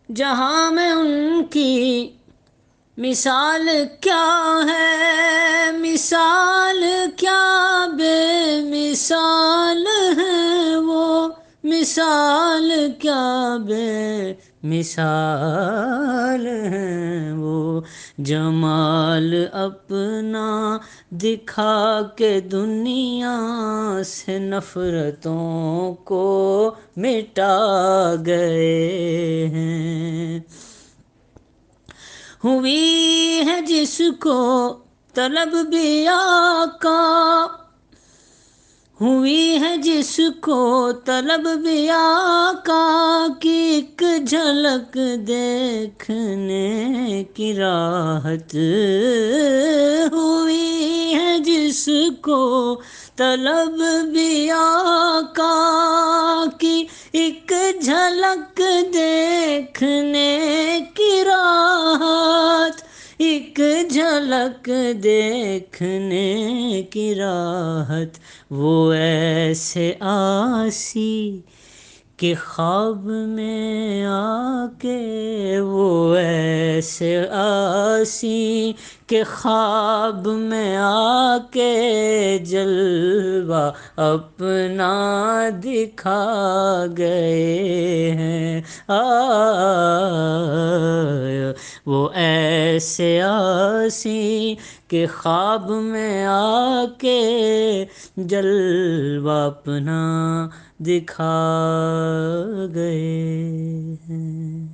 جہاں میں ان کی مثال کیا ہے، مثال کیا بے مثال ہے وہ، مثال کیا بے مثال ہے وہ، جمال اپنا دکھا کے دنیا سے نفرتوں کو مٹا گئے ہیں۔ ہوئی ہے جس کو طلب بھی آقا، ہوئی ہے جس کو طلب بھی آقا کی ایک جھلک دیکھنے کی راحت، ہوئی ہے جس کو طلب بھی آقا کی ایک جھلک دیکھنے کی راحت، ایک جھلک دیکھنے کی راحت، وہ ایسے آسی کہ خواب میں آ کے، وہ ایسے آسی کہ خواب میں آ کے جلوہ اپنا دکھا گئے ہیں۔ وہ ایسے آسی کہ خواب میں آ کے جلوہ اپنا دکھا گئے ہیں۔